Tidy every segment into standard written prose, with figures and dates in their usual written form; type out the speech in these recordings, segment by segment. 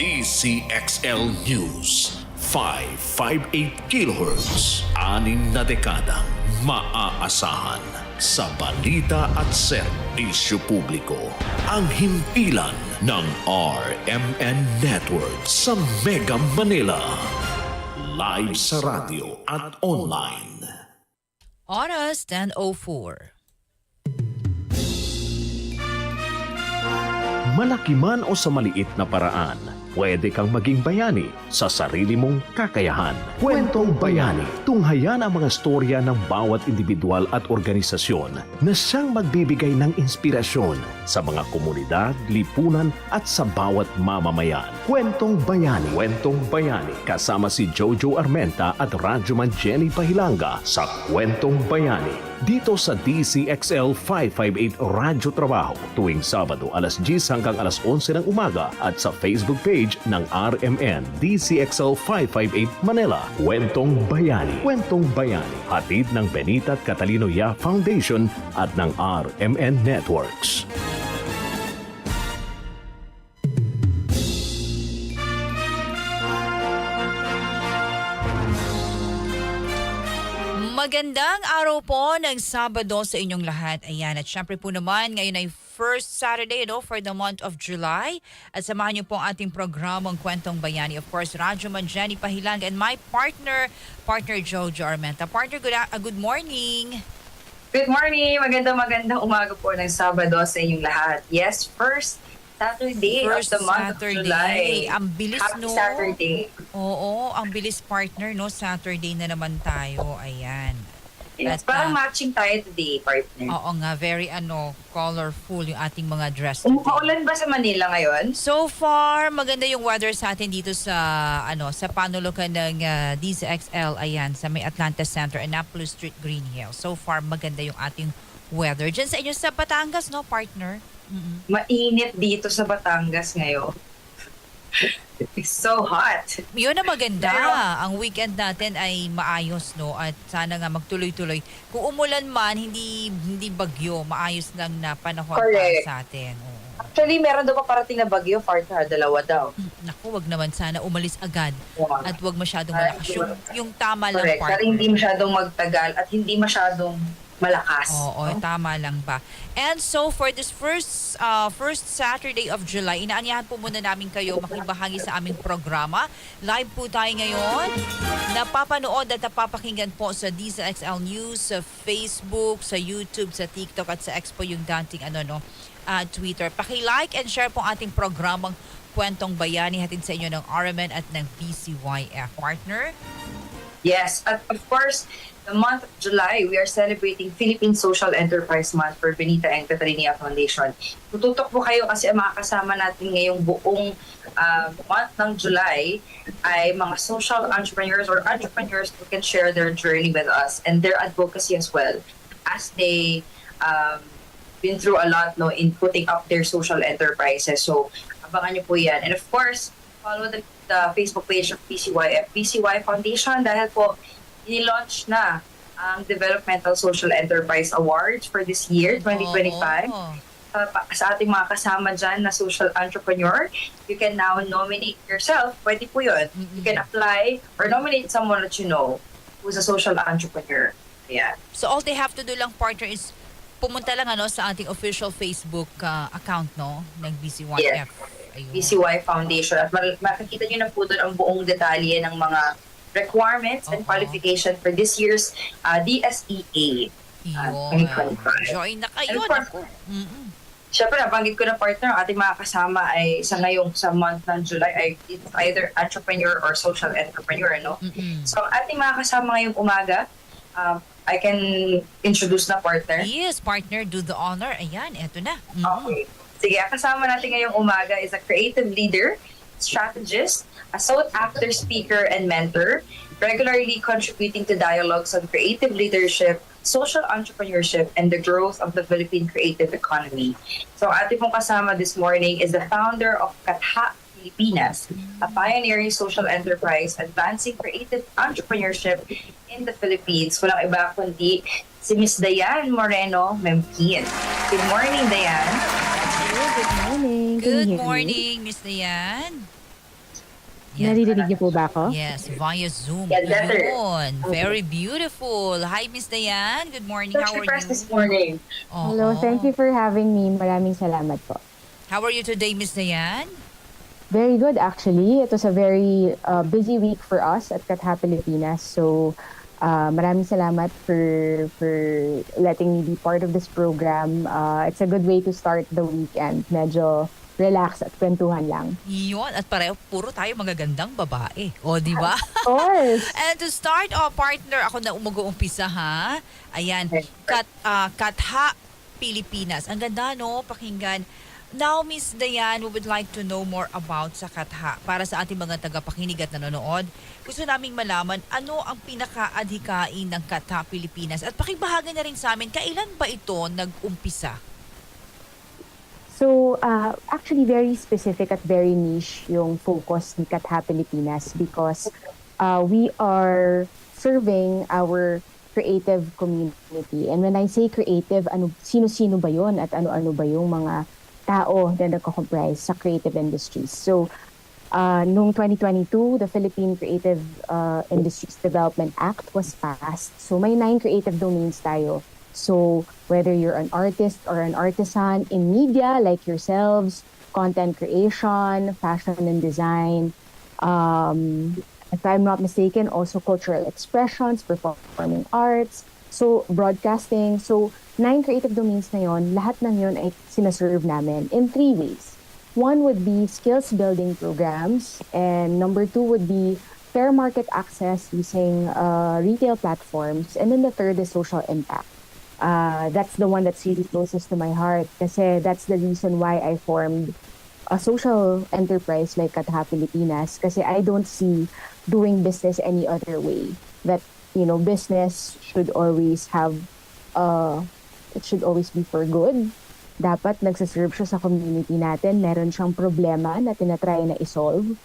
DZXL News 558 kHz 6 na dekadang maaasahan sa balita at serbisyo publiko. Ang himpilan ng RMN Network sa Mega Manila. Live sa radio at online. Oras 10:04. Malaki man o sa maliit na paraan, pwede kang maging bayani sa sarili mong kakayahan. Kwentong Bayani. Tunghayan ang mga storya ng bawat individual at organisasyon na siyang magbibigay ng inspirasyon sa mga komunidad, lipunan at sa bawat mamamayan. Kwentong Bayani. Kwentong Bayani. Kasama si Jojo Armenta at Radyoman Jenny Pahilanga sa Kwentong Bayani. Dito sa DZXL 558 Radyo Trabaho tuwing Sabado alas 10 hanggang alas 11 ng umaga at sa Facebook page ng RMN DZXL 558 Manila. Kwentong Bayani. Kwentong Bayani. Hatid ng Benita at Catalino Ya Foundation at ng RMN Networks. Magandang araw po ng Sabado sa inyong lahat. Ayan, at syempre po naman, ngayon ay first Saturday for the month of July. At samahan niyo po ang ating programang Kwentong Bayani. Of course, Radyoman Jenny Pahilanga and my partner Jojo Armenta. Partner, good morning. Good morning! Magandang umaga po ng Sabado sa inyong lahat. Yes, first Saturday of the month of July. Ang bilis, Happy no? Saturday. Oo, ang bilis, partner, no? Saturday na naman tayo. Ayan. Yes, At, parang matching tayo today, partner. Oo nga, very colorful yung ating mga dress. Umuulan ba sa Manila ngayon? So far, maganda yung weather sa atin dito sa sa panulukan ng DZXL, ayan, sa may Atlanta Center, Annapolis Street, Green Hills. So far, maganda yung ating weather. Diyan sa inyo sa Batangas, no, partner? Mainit dito sa Batangas ngayon. It's so hot. Yun na maganda. Pero, ang weekend natin ay maayos, no? At sana nga magtuloy-tuloy. Kung umulan man, hindi bagyo, maayos lang na panahon para sa atin. Oo. Actually, meron daw pa parating na bagyo, partner, dalawa daw. Naku, wag naman sana umalis agad. Wow. At wag masyadong malakas. Yung tama lang, Correct. partner. Pero hindi masyadong magtagal at hindi masyadong malakas. Oo, tama lang ba. And so for this first Saturday of July, inaanyahan po muna namin kayo makibahagi sa aming programa. Live po tayo ngayon. Napapanood at napapakinggan po sa DZXL News, sa Facebook, sa YouTube, sa TikTok at sa Expo yung dating Twitter. Paki-like and share po ating programang Kwentong Bayani hatid sa inyo ng RMN at ng BCYF. Partner? Yes, at of course, the month of July, we are celebrating Philippine Social Enterprise Month for Benita and Catalina Foundation. Tututok po kayo kasi ang mga kasama natin ngayong buong month ng July ay mga social entrepreneurs or entrepreneurs who can share their journey with us and their advocacy as well as they been through a lot in putting up their social enterprises. So, abangan nyo po yan. And of course, follow the Facebook page of PCY Foundation dahil po i-launch na ang Developmental Social Enterprise Awards for this year, 2025. Sa ating mga kasama dyan na social entrepreneur, you can now nominate yourself. Pwede po yun. You can apply or nominate someone that you know who's a social entrepreneur. Yeah. So all they have to do lang, partner, is pumunta lang sa ating official Facebook account ng BCYF. Yes. Ayun. BCY Foundation. At makikita nyo na po doon ang buong detalye ng mga requirements and qualification for this year's DSEA. Yun. Join na kayo. Siyempre, nabanggit ko na, partner, ating mga kasama ay sa month ng July ay it's either entrepreneur or social entrepreneur, no? So, ating mga kasama ngayong umaga, I can introduce na, partner. Yes, partner, do the honor. Ayan, eto na. Okay. Sige, kasama natin ngayong umaga is a creative leader, strategist, a sought actor, speaker, and mentor, regularly contributing to dialogues on creative leadership, social entrepreneurship, and the growth of the Philippine creative economy. So, ating pong kasama this morning is the founder of Katha Pilipinas, a pioneering social enterprise advancing creative entrepreneurship in the Philippines. Walang iba kundi si Miss Dayan Moreno Mempin. Good morning, Dayan. Good morning. Good morning, Miss Dayan. Yan. Naririnig niyo po ba ako? Yes, via Zoom. Yeah, better. Yun. Very beautiful. Hi, Miss Dayan. Good morning. How are Press you? this morning. Hello, Oo. thank you for having me. Maraming salamat po. How are you today, Miss Dayan? Very good actually. It was a very busy week for us at Katha Pilipinas. So maraming salamat for letting me be part of this program. It's a good way to start the weekend. Medyo relax at kwentuhan lang. Yun. At pareho, puro tayo magagandang babae. O, di ba? Of course! And to start, partner, ako na umag-uumpisa, ha? Ayan. Katha Pilipinas. Ang ganda, no? Pakinggan. Now, Miss Dayan, we would like to know more about sa Katha. Para sa ating mga tagapakinig at nanonood, gusto naming malaman ano ang pinaka-adhikain ng Katha Pilipinas. At pakibahagi na rin sa amin, kailan ba ito nag-umpisa? So, actually very specific at very niche yung focus ni Katha Pilipinas because we are serving our creative community. And when I say creative, sino-sino ba yun at ano-ano ba yung mga tao na nagko-comprise sa creative industries. So, noong 2022, the Philippine Creative Industries Development Act was passed. So, may 9 creative domains tayo. So, whether you're an artist or an artisan in media like yourselves, content creation, fashion and design, if I'm not mistaken, also cultural expressions, performing arts, so broadcasting. So, 9 creative domains na yon, lahat ng yon ay sinaserve namin in 3 ways. One would be skills building programs, and number 2 would be fair market access using retail platforms, and then the third is social impact. That's the one that's really closest to my heart kasi that's the reason why I formed a social enterprise like Katha Pilipinas kasi I don't see doing business any other way. That, business should always have it should always be for good. Dapat nagsaserve siya sa community natin. Meron siyang problema na tinatry na isolve.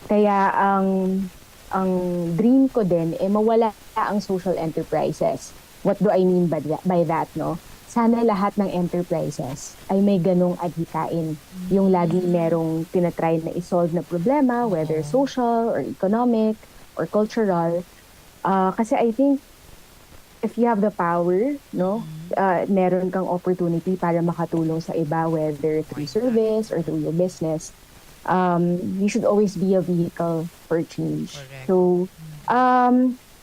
Kaya ang dream ko din, mawala ang social enterprises. What do I mean by that, no? Sana lahat ng enterprises ay may ganong adhikain. Yung laging merong tinatry na isolve na problema, whether social or economic or cultural. Kasi I think if you have the power, no, meron kang opportunity para makatulong sa iba, whether through service or through your business. You should always be a vehicle for change. Correct. So,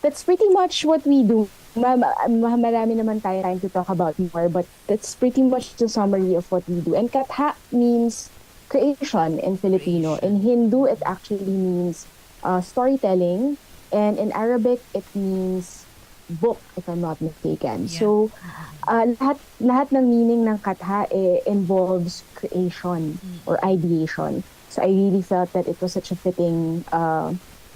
that's pretty much what we do. Marami naman tayo trying to talk about more, but that's pretty much the summary of what we do. And Katha means creation in Filipino. In Hindu, it actually means storytelling. And in Arabic, it means book, if I'm not mistaken. Yeah. So, lahat ng meaning ng Katha involves creation or ideation. So, I really felt that it was such a fitting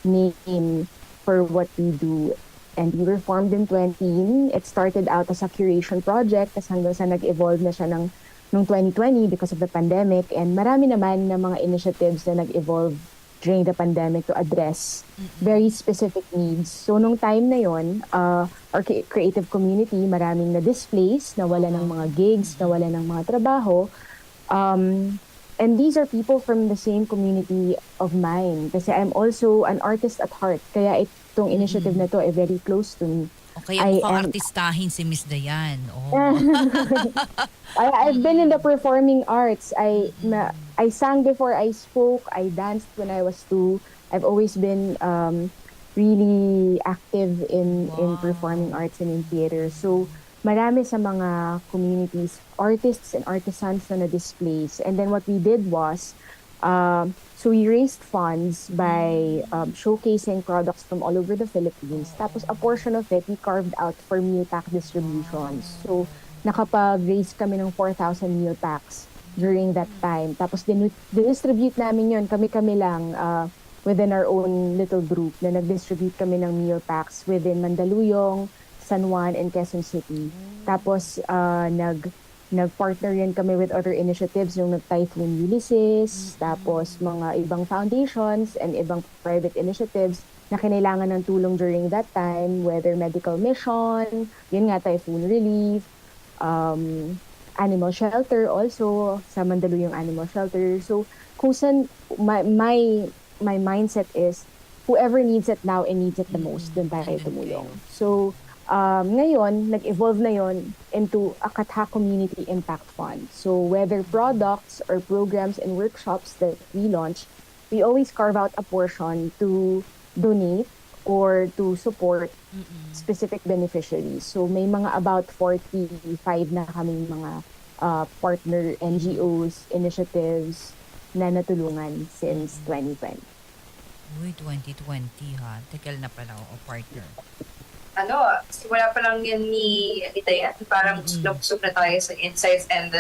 name for what we do. And we were formed in 2018. It started out as a curation project, tas hanggang sa nag-evolve na siya nung 2020 because of the pandemic. And marami naman na mga initiatives na nag-evolve during the pandemic to address very specific needs. So nung time na yon, our creative community, maraming na-displace, nawala ng mga gigs, nawala ng mga trabaho. And these are people from the same community of mine. Kasi I'm also an artist at heart. Kaya itong initiative na to ay very close to me. O kaya mukhang artistahin si Miss Dayan. Oh. I've been in the performing arts. I sang before I spoke. I danced when I was 2. I've always been really active in performing arts and in theater. So marami sa mga communities, artists and artisans na na-displace. And then what we did was, so we raised funds by showcasing products from all over the Philippines. Tapos a portion of it, we carved out for meal pack distributions. So nakapag-raise kami ng 4,000 meal packs during that time. Tapos distribute namin yun, kami-kami lang within our own little group na nag-distribute kami ng meal packs within Mandaluyong, San Juan, and Quezon City. Tapos nag-partner rin kami with other initiatives, yung nag-Typhoon Ulysses, tapos mga ibang foundations and ibang private initiatives na kinailangan ng tulong during that time, whether medical mission, yun nga, typhoon relief, animal shelter also, sa Mandaluyong Animal Shelter. So, kung saan may my mindset is whoever needs it now and needs it the most, dun tayo tumulong. So, ngayon, nag-evolve na yon into a Katha Community Impact Fund. So, whether products or programs and workshops that we launch, we always carve out a portion to donate or to support specific beneficiaries. So, may mga about 45 na kaming mga partner NGOs, initiatives na natulungan since 2020. Uy, 2020 ha. Tagal na pala o partner. Simula pa lang yan ni Anita yan. Parang gusto na tayo sa insights and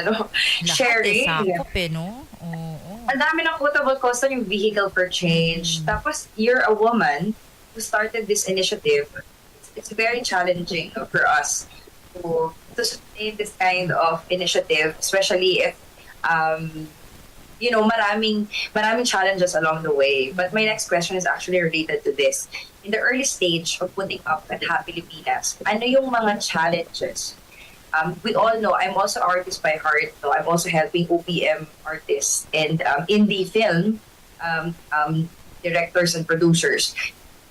sharing. Lahat sakop no? Oo. Ang dami ng quotable cost yung vehicle for change. Tapos, you're a woman who started this initiative. It's very challenging for us to sustain this kind of initiative, especially if maraming challenges along the way. But my next question is actually related to this. In the early stage of putting up Katha Pilipinas, ano yung mga challenges? We all know, I'm also artist by heart. So I'm also helping OPM artists and indie film directors and producers.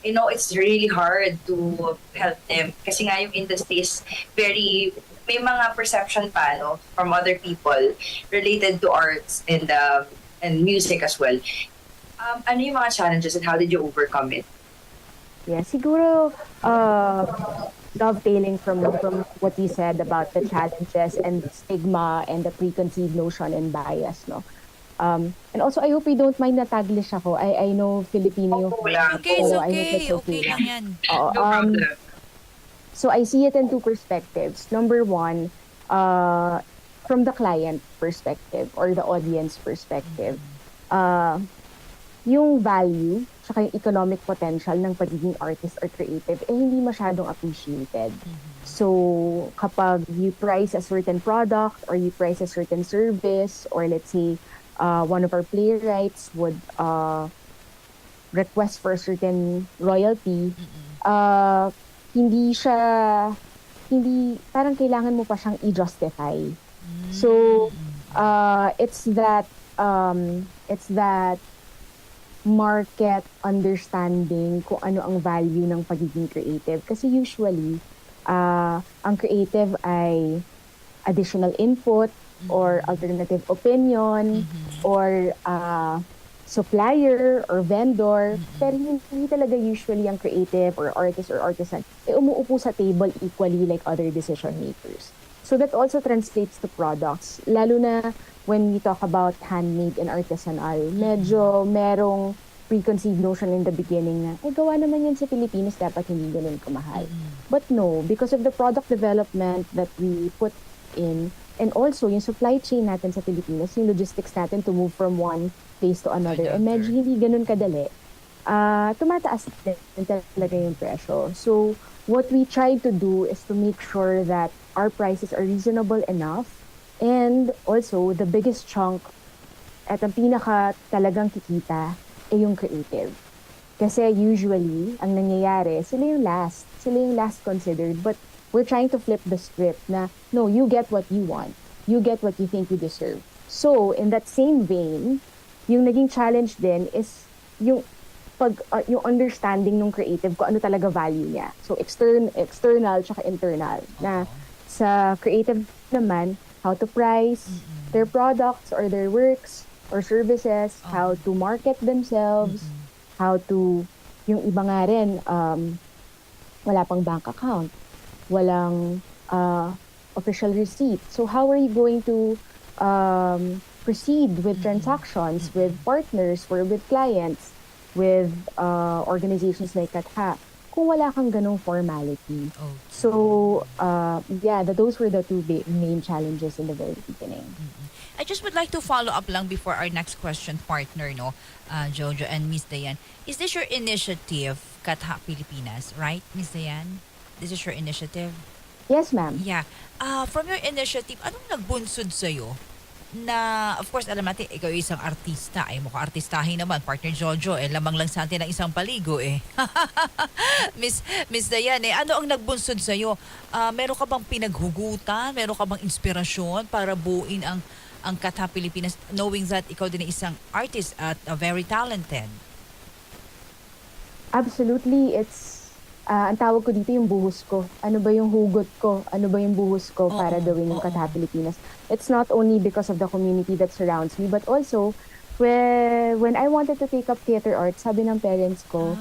It's really hard to help them kasi nga yung industry is may mga perception pa from other people related to arts and music as well. Ano yung mga challenges and how did you overcome it? Yeah, siguro dovetailing from what you said about the challenges and the stigma and the preconceived notion and bias, no? And also, I hope you don't mind na Taglish ako. I know Filipino yung... Okay, it's so I hope okay. it's Okay lang yan. No problem. So I see it in two perspectives. Number one, from the client perspective or the audience perspective, yung value saka yung economic potential ng pagiging artist or creative hindi masyadong appreciated. So kapag you price a certain product or you price a certain service, or let's say one of our playwrights would request for a certain royalty, hindi parang kailangan mo pa siyang i-justify. So it's that market understanding kung ano ang value ng pagiging creative, kasi usually ang creative ay additional input or alternative opinion or supplier or vendor, pero hindi talaga usually ang creative or artist or artisan umuupo sa table equally like other decision makers. So that also translates to products, lalo na when we talk about handmade and artisanal. Medyo merong preconceived notion in the beginning na gawa naman yan sa Pilipinas, dapat hindi ganun kamahal. But no, because of the product development that we put in, and also yung supply chain natin sa Pilipinas, yung logistics natin to move from one place to another, medyo hindi ganun kadali. Tumataas din talaga yung presyo. So what we try to do is to make sure that our prices are reasonable enough, and also the biggest chunk at ang pinaka talagang kikita ay yung creative. Kasi usually, ang nangyayari, sila yung last considered, but we're trying to flip the script na, no, you get what you want. You get what you think you deserve. So, in that same vein, yung naging challenge din is yung yung understanding ng creative kung ano talaga value niya. So, external tsaka internal. Na sa creative naman, how to price their products or their works or services, how to market themselves, how to, yung iba nga rin, wala pang bank account, walang official receipt. So how are you going to proceed with transactions, with partners, or with clients, with organizations like Katha, kung wala kang ganong formality? So, those were the two main challenges in the very beginning. I just would like to follow up lang before our next question, partner, Jojo and Miss Dayan. Is this your initiative, Katha Pilipinas, right, Miss Dayan? This is your initiative? Yes, ma'am. Yeah. From your initiative, anong nagbunsod sa'yo? Na, of course, alam natin, ikaw yung isang artista. Mukha artistahin naman, partner Jojo. Lamang lang sa atin ng isang paligo, Miss Dayan, ano ang nagbunsod sa'yo? Meron ka bang pinaghugutan? Meron ka bang inspirasyon para buuin ang Katha Pilipinas, knowing that ikaw din ay isang artist at very talented? Absolutely, it's ang tawag ko dito yung buhos ko. Ano ba yung hugot ko? Ano ba yung buhos ko para gawin yung Katha Pilipinas? It's not only because of the community that surrounds me, but also when I wanted to take up theater arts, sabi ng parents ko,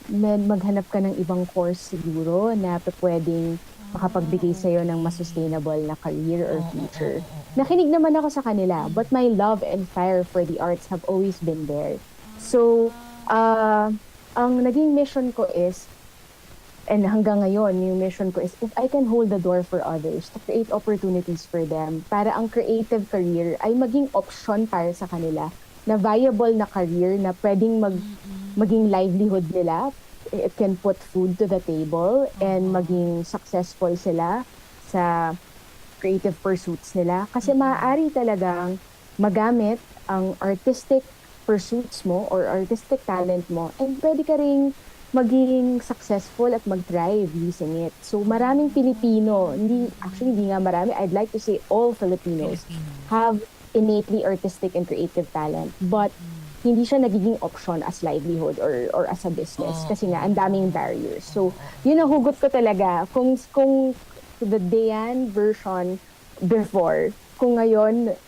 maghanap ka ng ibang course siguro na pwedeng makapagbigay sa'yo ng mas sustainable na career or future. Nakinig naman ako sa kanila, but my love and fire for the arts have always been there. So, ang naging mission ko is, and hanggang ngayon, yung mission ko is, if I can hold the door for others, to create opportunities for them, para ang creative career ay maging option para sa kanila, na viable na career, na pwedeng maging livelihood nila, it can put food to the table, and maging successful sila sa creative pursuits nila. Kasi maaari talagang magamit ang artistic pursuits mo or artistic talent mo, and pwede ka ring maging successful at mag-thrive using it. So maraming Pilipino, hindi nga marami, I'd like to say all Filipinos have innately artistic and creative talent, but hindi siya nagiging option as livelihood or as a business kasi nga ang daming barriers. So yun ang hugot ko talaga. Kung the Dayan version before, kung ngayon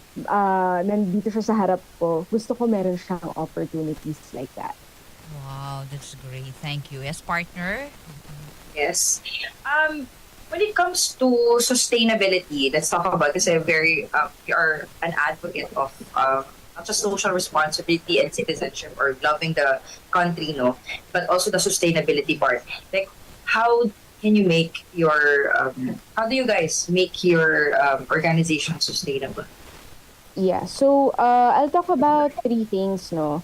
nandito siya sa harap ko, gusto ko meron siyang opportunities like that. Wow, that's great. Thank you. Yes, partner? Yes. When it comes to sustainability, let's talk about this. You are an advocate of not just social responsibility and citizenship or loving the country, no, but also the sustainability part. Like, how can you make how do you guys make your organization sustainable? Yeah, so I'll talk about 3 things, no.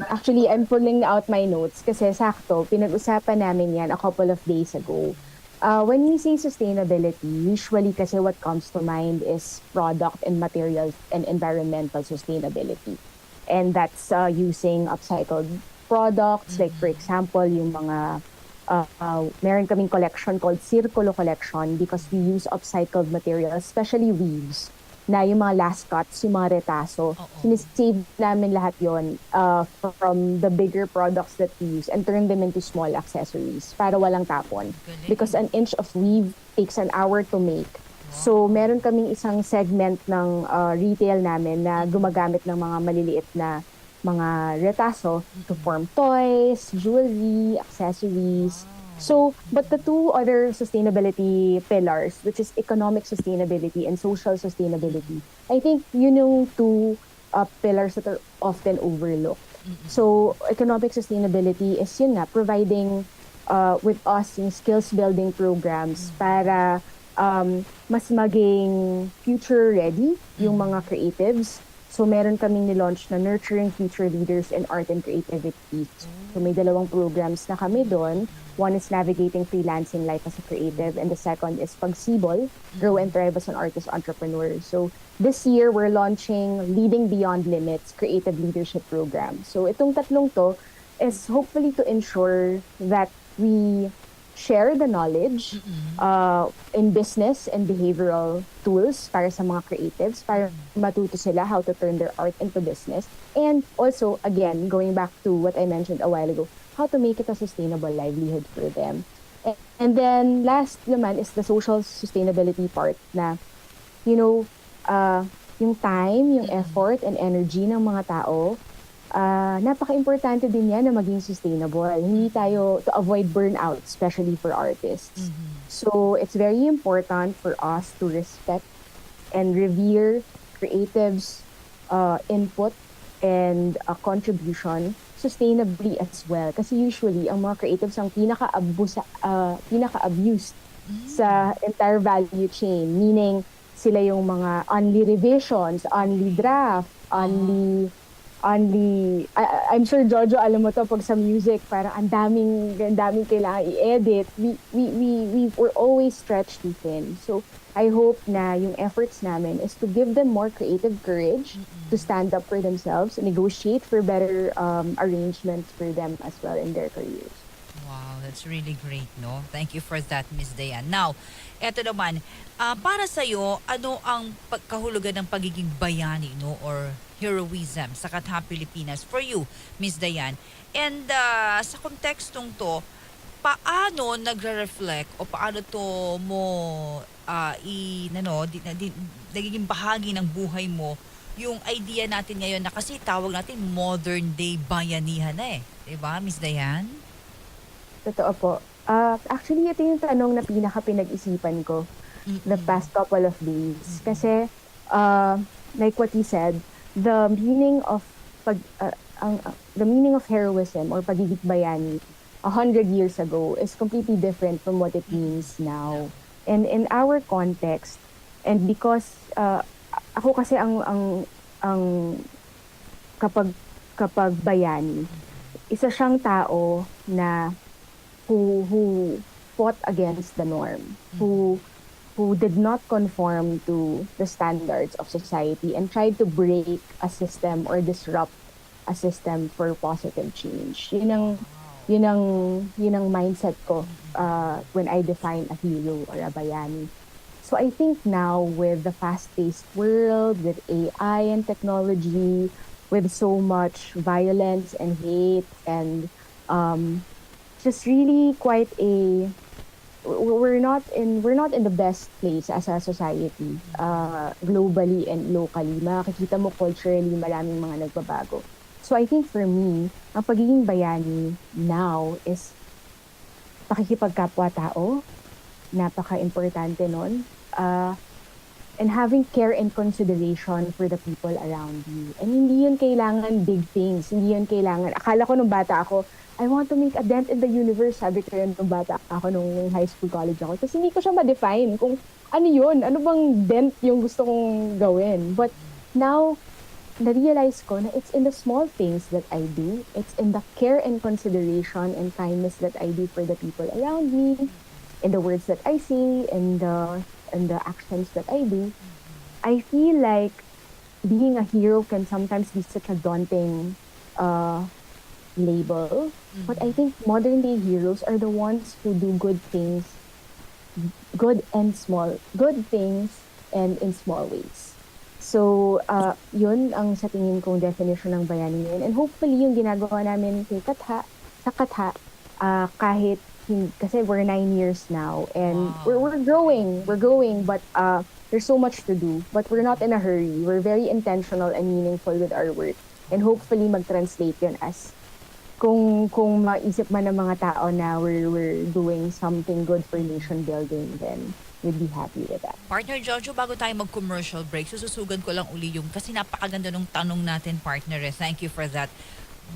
Actually, I'm pulling out my notes kasi sakto, pinag-usapan namin yan a couple of days ago. When we say sustainability, usually kasi what comes to mind is product and material and environmental sustainability. And that's using upcycled products, like for example, yung mga meron kaming collection called Circulo Collection because we use upcycled materials, especially weaves, na yung mga last cuts, yung mga retaso, sinisave namin lahat yon from the bigger products that we use and turn them into small accessories para walang tapon. Because an inch of weave takes an hour to make. So, meron kaming isang segment ng retail namin na gumagamit ng mga maliliit na mga retaso to form toys, jewelry, accessories. So, but the 2 other sustainability pillars, which is economic sustainability and social sustainability, I think yun yung 2 pillars that are often overlooked. So, economic sustainability is yun nga, providing with us yung skills building programs para mas maging future ready yung mga creatives. So, meron kaming nilaunch na Nurturing Future Leaders in Art and Creativity. So, may 2 programs na kami doon. One is Navigating Freelancing Life as a Creative, and the second is Pagsibol, Grow and Thrive as an Artist Entrepreneur. So, this year, we're launching Leading Beyond Limits Creative Leadership Program. So, itong 3 to is hopefully to ensure that we share the knowledge in business and behavioral tools para sa mga creatives, para matuto sila how to turn their art into business. And also, again, going back to what I mentioned a while ago, how to make it a sustainable livelihood for them. And then, last naman is the social sustainability part na, yung time, yung effort and energy ng mga tao, napaka-importante din yan na maging sustainable. Hindi tayo, to avoid burnout, especially for artists. So, it's very important for us to respect and revere creatives' input and contribution sustainably as well. Kasi usually, ang mga creatives ang pinaka-abused sa entire value chain. Meaning, sila yung mga only revisions, only draft, only I'm sure Jojo alam mo to pag sa music parang ang daming kailangan i-edit. We're always stretched too thin. So I hope na yung efforts namin is to give them more creative courage to stand up for themselves, negotiate for better arrangements for them as well in their careers. Wow, that's really great, no? Thank you for that, Miss Dayan. Now, eto naman, para sa'yo, ano ang kahulugan ng pagiging bayani, no? Or heroism sa Katha Pilipinas for you, Miss Dayan. And sa kontekstong to, paano nagre-reflect o paano to mo nagiging bahagi ng buhay mo yung idea natin ngayon na kasi tawag natin modern day bayanihan na eh. Diba, Miss Dayan? Totoo po. Actually, ito yung tanong na pinaka-pinag-isipan ko the past couple of days. Kasi, like what you said, the meaning of the meaning of heroism or pagiging bayani 100 years ago is completely different from what it means now. And in our context, and because ako kasi ang kapag bayani, isa siyang tao na who fought against the norm, who did not conform to the standards of society and tried to break a system or disrupt a system for positive change. Yun ang mindset ko when I define a hero or a bayani. So I think now with the fast-paced world, with AI and technology, with so much violence and hate and just really quite we're not in the best place as a society, globally and locally. Makikita mo culturally maraming mga nagbabago. So I think for me, ang pagiging bayani now is pakikipagkapwa-tao, napaka-importante nun, and having care and consideration for the people around you. And hindi yun kailangan big things, hindi yun kailangan, akala ko nung bata ako, I want to make a dent in the universe, sabi ko yun nung bata ako, nung high school, college ako. Tapos hindi ko siya ma-define kung ano yun, ano bang dent yung gusto kong gawin. But now, na-realize ko na it's in the small things that I do. It's in the care and consideration and kindness that I do for the people around me, in the words that I say, and the actions that I do. I feel like being a hero can sometimes be such a daunting label. But I think modern day heroes are the ones who do good things, good things and in small ways. So, yun ang sa tingin kong definition ng bayani ngayon. And hopefully, yung ginagawa namin sa Katha, kasi we're 9 years now, and we're growing, but there's so much to do. But we're not in a hurry. We're very intentional and meaningful with our work. And hopefully, mag-translate yun as kung maisip man ng mga tao na we're doing something good for nation building, then we'd be happy with that. Partner Jojo, bago tayo mag-commercial break, sususugan ko lang uli yung, kasi napakaganda nung tanong natin, partner. Thank you for that.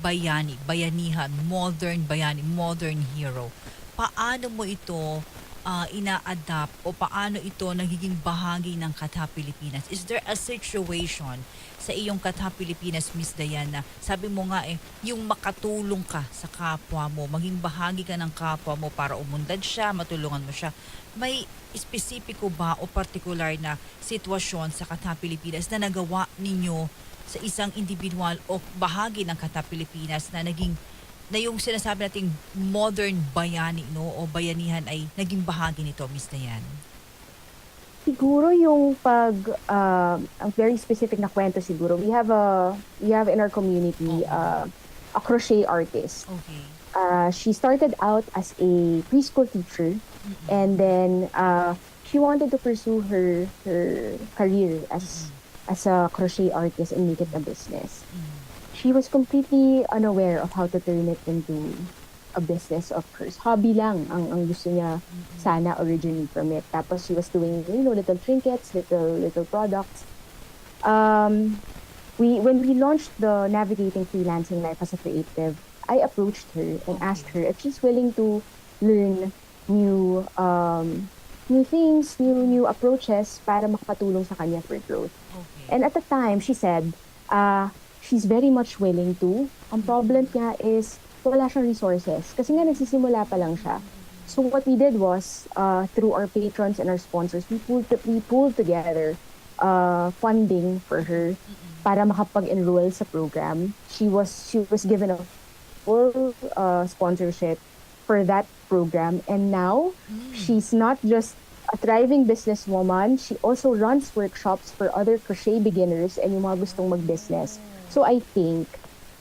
Bayani, bayanihan, modern bayani, modern hero. Paano mo ito ina-adapt o paano ito nagiging bahagi ng Katha Pilipinas? Is there a situation sa iyong Katha Pilipinas, Miss Diana, sabi mo nga yung makatulong ka sa kapwa mo, maging bahagi ka ng kapwa mo para umundad siya, matulungan mo siya. May espesipiko ba o particular na sitwasyon sa Katha Pilipinas na nagawa ninyo sa isang individual o bahagi ng Katha Pilipinas na naging na yung sinasabi nating modern bayani o bayanihan ay naging bahagi nito, Miss Dayan? Siguro yung ang very specific na kwento siguro. We have in our community a crochet artist. Okay. She started out as a preschool teacher, and then she wanted to pursue her career as a crochet artist and make it a business. She was completely unaware of how to turn it into a business of hers. Hobby lang ang gusto niya sana originally from it. Tapos she was doing, little trinkets, little products. When we launched the Navigating Freelancing Life as a Creative, I approached her and asked her if she's willing to learn new things, new approaches para makatulong sa kanya for growth. Okay. And at the time, she said, she's very much willing to. Ang problem niya is wala siyang resources. Kasi nga nagsisimula pa lang siya. So what we did was, through our patrons and our sponsors, we pulled together funding for her para makapag-enroll sa program. She was given a full sponsorship for that program. And now, she's not just a thriving businesswoman. She also runs workshops for other crochet beginners and yung mga gustong mag-business. So I think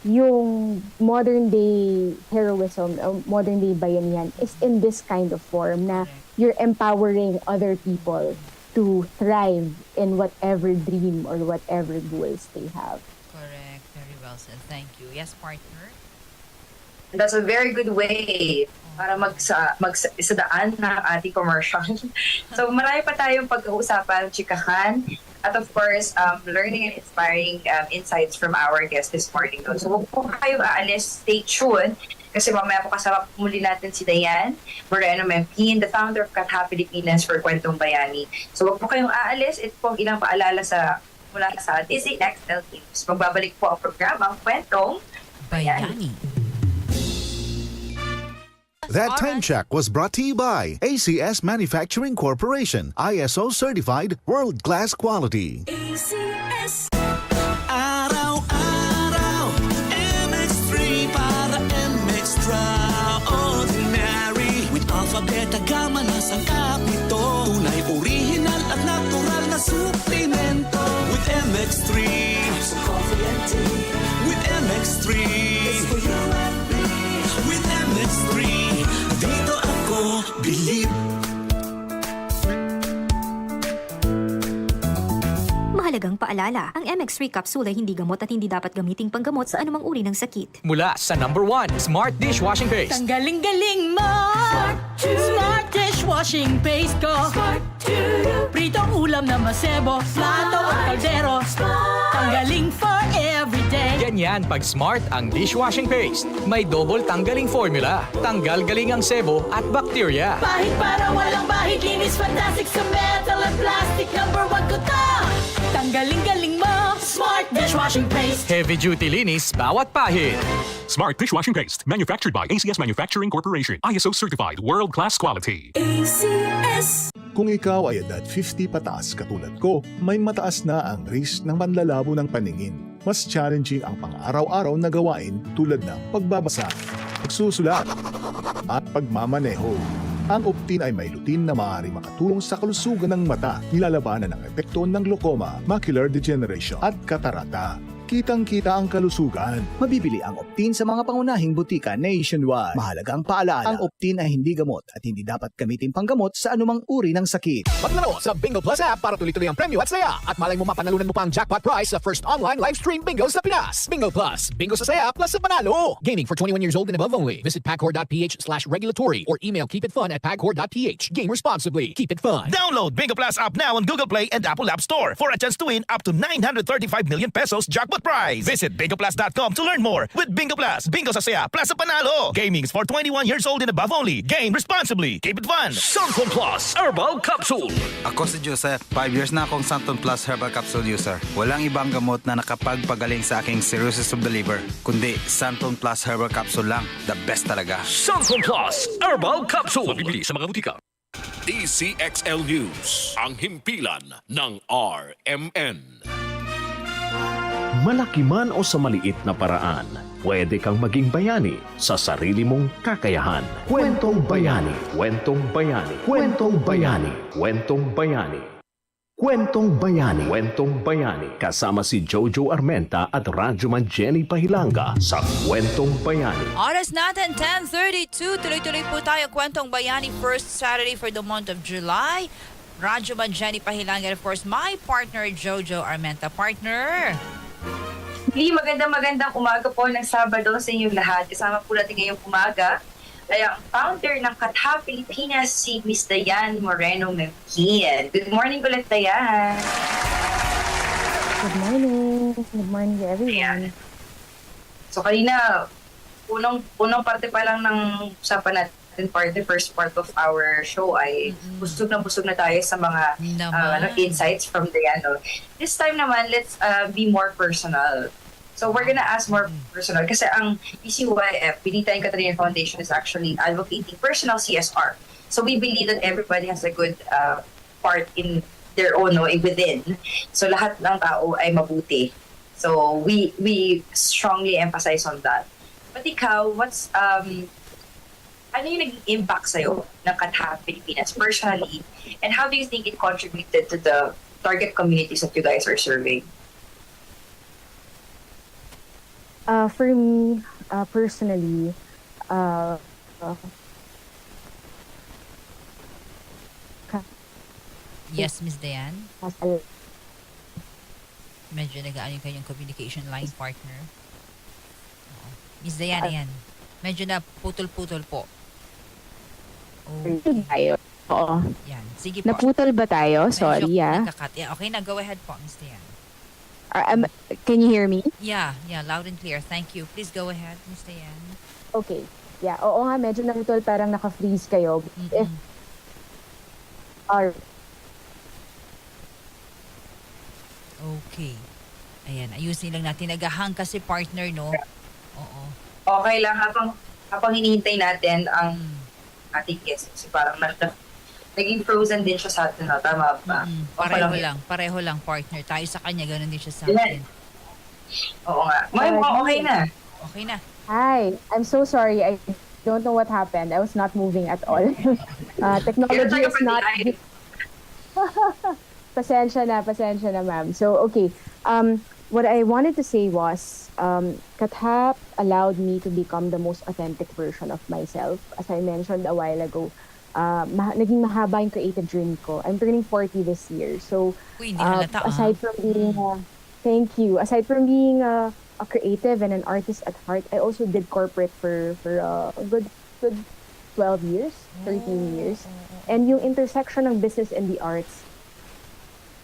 yung modern day heroism, modern day bayanihan is in this kind of form na you're empowering other people to thrive in whatever dream or whatever goals they have. Correct. Very well said. Thank you. Yes, partner? That's a very good way para magsadaan ng ating commercial. So marami pa tayong pag-uusapan, chikahan, at of course, learning and inspiring insights from our guest this morning. So huwag po kayo aalis, stay tuned, kasi mamaya po kasama muli natin si Diane Moreno Mempin, the founder of Katha Pilipinas for Kwentong Bayani. So huwag po kayong aalis, ito po ang ilang paalala mula sa DZXL News. Magbabalik po ang programang Kwentong Bayani. That time check was brought to you by ACS Manufacturing Corporation, ISO certified, world-class quality. ACS. Araw-araw, MX3 para MX-Traordinary. With alpha, beta, gamma na sangkap nito. Tunay, original at natural na suplemento. With MX3. So coffee and tea. With MX3. It's for you and me. With MX3. Dito ako bilib. Mahalagang paalala, ang MX3 capsule ay hindi gamot at hindi dapat gamiting panggamot sa anumang uri ng sakit. Mula sa number 1, Smart Dishwashing Paste. Ang galing-galing mo! Smart Dishwashing Paste ko! Pritong ulam na masebo, plato at kaldero. Tanggaling for everyday. Ganyan pag Smart ang dishwashing paste. May double tanggaling formula. Tanggal galing ang sebo at bakterya. Bahid para walang bahid, linis fantastic sa metal at plastic. Number 1 ko to! Tanggaling-galing mo! Smart Dishwashing Paste. Heavy duty linis bawat pahid. Smart Dishwashing Paste, manufactured by ACS Manufacturing Corporation. ISO certified, world-class quality. ACS. Kung ikaw ay edad 50 pataas katulad ko, may mataas na ang risk ng panlalabo ng paningin. Mas challenging ang pang-araw-araw na gawain tulad ng pagbabasa, pagsusulat, at pagmamaneho. Ang Optin ay may lutin na maaaring makatulong sa kalusugan ng mata, nilalabanan ng epekto ng glaucoma, macular degeneration at katarata. Kitang-kita ang kalusugan. Mabibili ang Optin sa mga pangunahing butika nationwide. Mahalagang paalala, ang Optin ay hindi gamot at hindi dapat gamitin panggamot sa anumang uri ng sakit. Maglaro sa Bingo Plus app para tuloy-tuloy ang premyo at saya. At malay mo mapanalunan mo pa ang jackpot prize sa first online live stream bingo sa Pinas. Bingo Plus, bingo sa saya plus sa panalo. Gaming for 21 years old and above only. Visit pagcor.ph/regulatory or email keepitfun@pagcor.ph. Game responsibly. Keep it fun. Download Bingo Plus app now on Google Play and Apple App Store for a chance to win up to 935 million pesos jackpot prize. Visit bingoplus.com to learn more. With Bingo Plus, bingo sa saya plus sa panalo. Gaming is for 21 years old and above only. Game responsibly. Keep it fun. Santon Plus Herbal Capsule. Ako si Joseph. 5 years na akong Santon Plus Herbal Capsule user. Walang ibang gamot na nakapagpagaling sa aking cirrhosis of the liver, kundi Santon Plus Herbal Capsule lang. The best talaga. Santon Plus Herbal Capsule. Mabibili sa mga butika. DZXL News, ang himpilan ng RMN. Malaki man o sa maliit na paraan, pwede kang maging bayani sa sarili mong kakayahan. Kwentong Bayani, Kwentong Bayani, Kwentong Bayani, Kwentong Bayani. Kwentong Bayani, Kwentong Bayani. Kasama si Jojo Armenta at Radyoman Jenny Pahilanga sa Kwentong Bayani. Oras natin, 10:32. Tuloy-tuloy po tayo, Kwentong Bayani, first Saturday for the month of July. Radyoman Jenny Pahilanga and of course, my partner, Jojo Armenta. Partner! Magandang umaga po ng Sabado sa inyong lahat. Kasama po natin ngayong umaga ay ang founder ng Katha Pilipinas, si Miss Diane Moreno Mempin. Good morning ulit, Diane. Good morning. Good morning to everyone. So kanina, unang parte pa lang ng usapan natin, the first part of our show ay busog na tayo sa mga insights from Diane. This time naman, let's be more personal. So we're gonna ask more personal kasi ang BCYF, Benita and Catherine Foundation, is actually advocating personal CSR. So we believe that everybody has a good part in their own within. So lahat ng tao ay mabuti. So we strongly emphasize on that. But ikaw, what's ano yung naging impact sa'yo ng Katha Pilipinas personally? And how do you think it contributed to the target communities that you guys are serving? For me, personally, Yes, Miss Dayan? Medyo nag-ano yung kanyang communication line partner. Oo. Miss Dayan, ayan. Medyo na putol-putol po. Okay. Tayo. Oo. Yan. Sige po. Naputol ba tayo? Sorry, Medyo nagka-cut. Yeah, okay na. Go ahead po, Miss Dayan. Can you hear me? Yeah, loud and clear. Thank you. Please go ahead, Miss Dayan. Okay. Yeah, oo nga, medyo naputol, parang naka-freeze kayo. If Okay. Ayan, ayusin lang natin. Nagahang kasi partner, no? Oo. Okay lang, habang hinihintay natin ang ating guest. Kasi parang naging frozen din siya sa atin, no? Tama ba? Pareho lang partner. Tayo sa kanya, ganun din siya sa atin. Oo nga. Okay na. Okay na. Hi, I'm so sorry. I don't know what happened. I was not moving at all. Technology is not... Pasensya na, ma'am. So, okay. What I wanted to say was, Katha allowed me to become the most authentic version of myself. As I mentioned a while ago, naging mahaba yung creative journey ko. I'm turning 40 this year. So, aside from being, thank you. Aside from being a creative and an artist at heart, I also did corporate for a good 12 years, 13 years. And yung intersection ng business and the arts,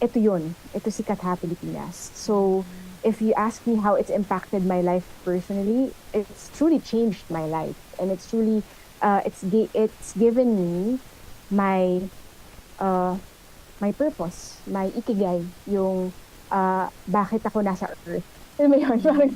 ito yun. Ito si Katha Pilipinas. So, if you ask me how it's impacted my life personally, it's truly changed my life. And it's truly, it's given me my purpose, my ikigai, yung bakit ako nasa earth. Alam mo yun? Parang,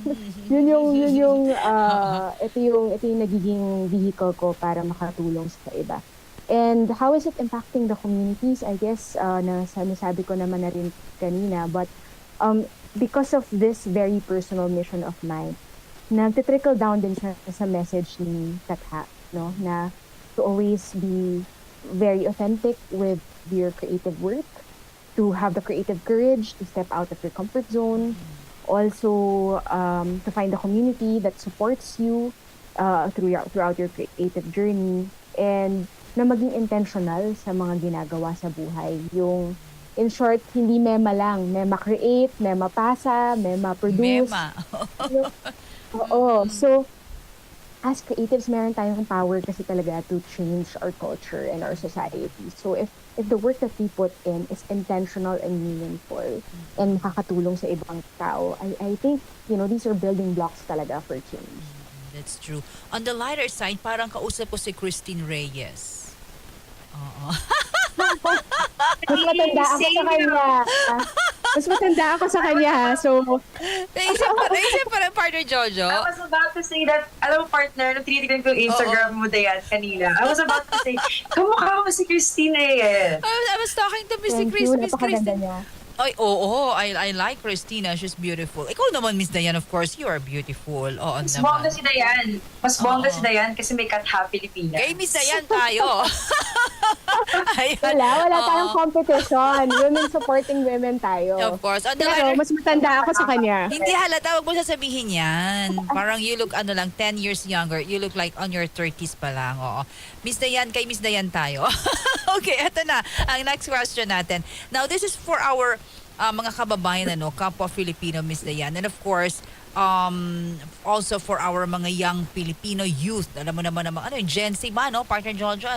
ito yung nagiging vehicle ko para makatulong sa iba. And how is it impacting the communities? I guess, nasabi ko naman na rin kanina, but because of this very personal mission of mine, nagtitrickle down din siya sa message ni Katha, no? Na to always be very authentic with your creative work, to have the creative courage to step out of your comfort zone, also to find a community that supports you throughout your creative journey, and na maging intentional sa mga ginagawa sa buhay. Yung, in short, hindi mema lang. Mema create, mema pasa, mema produce. Oo. So, as creatives, meron tayong power kasi talaga to change our culture and our society. So, if the work that we put in is intentional and meaningful and makakatulong sa ibang tao, I think, these are building blocks talaga for change. That's true. On the lighter side, parang kausap ko si Christine Reyes. Oo. Mas matanda ako sa kanya. Mas matanda ako sa kanya. So, naisip pa rin partner Jojo. I was about to say that, alam mo partner, nung tinitignan ko yung Instagram mo Dayan kanina, I was about to say, kamukha mo si Christine eh. I was talking to Miss Christine. Ay, oo. I like Christina. She's beautiful. Ikaw naman, Miss Dayan, of course, you are beautiful. Oo Mas naman. bongga si Dayan. Mas bongga si Dayan kasi may Katha Pilipinas. Kay Miss Dayan tayo. Wala tayong competition. Women supporting women tayo. Of course. Pero mas matanda ako sa kanya. Hindi halata, wag mo sasabihin yan. Parang you look 10 years younger. You look like on your 30s pa lang. Oo. Miss Dayan, kay Miss Dayan tayo. Okay, eto na. Ang next question natin. Now, this is for our mga kababayan, kapwa Filipino, Miss Dayan. And of course, also for our mga young Filipino youth. Alam mo naman, Gen Z ba, Partner Jojo,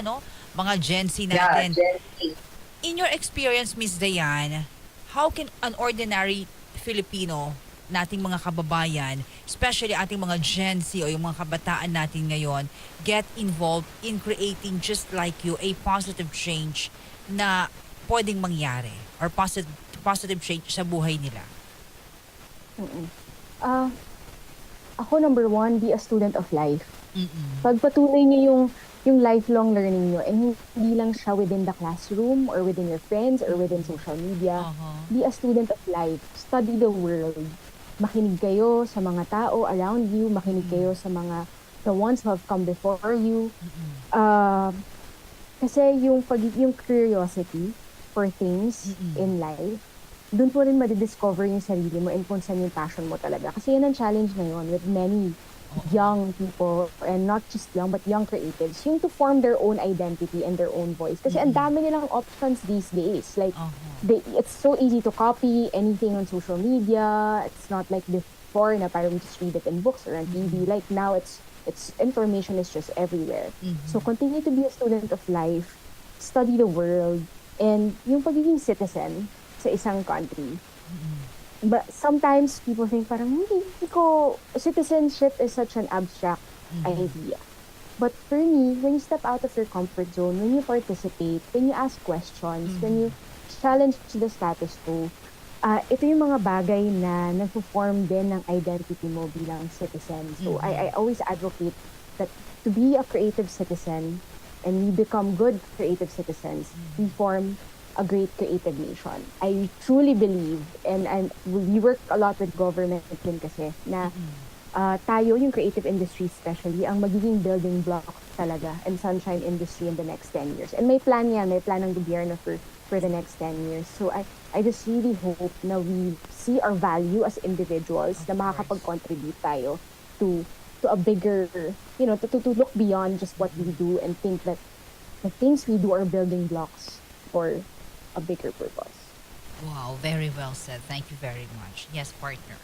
mga Gen Z natin. Yeah, Gen Z. In your experience, Miss Dayan, how can an ordinary Filipino, nating mga kababayan, especially ating mga Gen Z o yung mga kabataan natin ngayon, get involved in creating, just like you, a positive change na pwedeng mangyari or positive change sa buhay nila? Ako, number one, be a student of life. Pagpatuloy niyo yung lifelong learning nyo, and hindi lang siya within the classroom or within your friends or within social media. Be a student of life. Study the world. Makinig kayo sa mga tao around you, makinig kayo sa mga the ones who have come before you. Kasi yung curiosity for things in life, dun mo rin madidiscover yung sarili mo and kung saan yung passion mo talaga. Kasi yun ang challenge ngayon with many young people, and not just young, but young creatives, yung to form their own identity and their own voice. Kasi ang dami nilang options these days. Like, it's so easy to copy anything on social media. It's not like before na parang we just read it in books or on TV. Like now, it's information is just everywhere. So continue to be a student of life, study the world, and yung pagiging citizen sa isang country. But sometimes people think parang citizenship is such an abstract idea. But for me, when you step out of your comfort zone, when you participate, when you ask questions, when you challenge the status quo, ito yung mga bagay na nag-form din ng identity mo bilang citizen. So I always advocate that to be a creative citizen and we become good creative citizens, we form a great creative nation. I truly believe, and we work a lot with government din kasi, na tayo, yung creative industry especially, ang magiging building block talaga and sunshine industry in the next 10 years. And may plan ng gobyerno for the next 10 years. So I just really hope na we see our value as individuals na makakapag-contribute tayo to a bigger, to look beyond just what we do and think that the things we do are building blocks for a bigger purpose. Wow, very well said. Thank you very much. Yes, partner.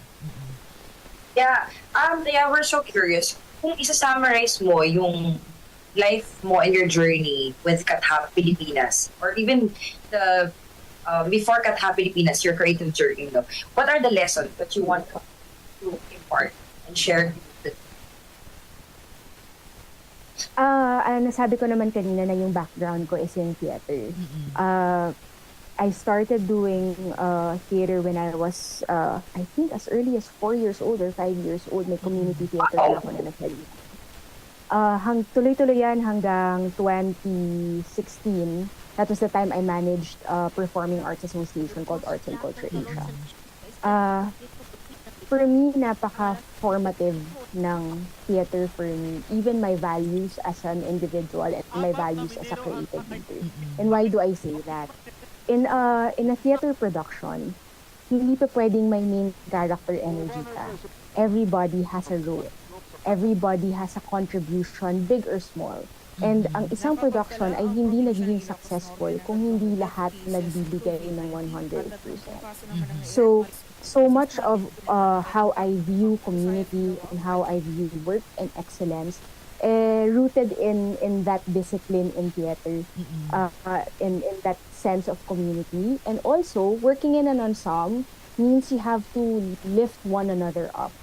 Yeah, we're so curious. Kung isa-summarize mo yung life mo and your journey with Katha Pilipinas, or even the before Katha Pilipinas, your creative journey, what are the lessons that you want to impart and share? Nasabi ko naman kanina na yung background ko is in theater. I started doing theater when I was, I think as early as 4 years old or 5 years old. May community theater na ako na nasalita. Tuloy-tuloy yan hanggang 2016. That was the time I managed a performing arts association called Arts and Culture Asia. For me, napaka-formative ng theater for me. Even my values as an individual and my values as a creative leader. And why do I say that? In a theater production, hindi pa pwedeng may main character energy ka. Everybody has a role. Everybody has a contribution, big or small. And ang isang production ay hindi nagiging successful kung hindi lahat nagbibigay ng 100%. So much of how I view community and how I view work and excellence rooted in that discipline in theater, in that sense of community. And also, working in an ensemble means you have to lift one another up.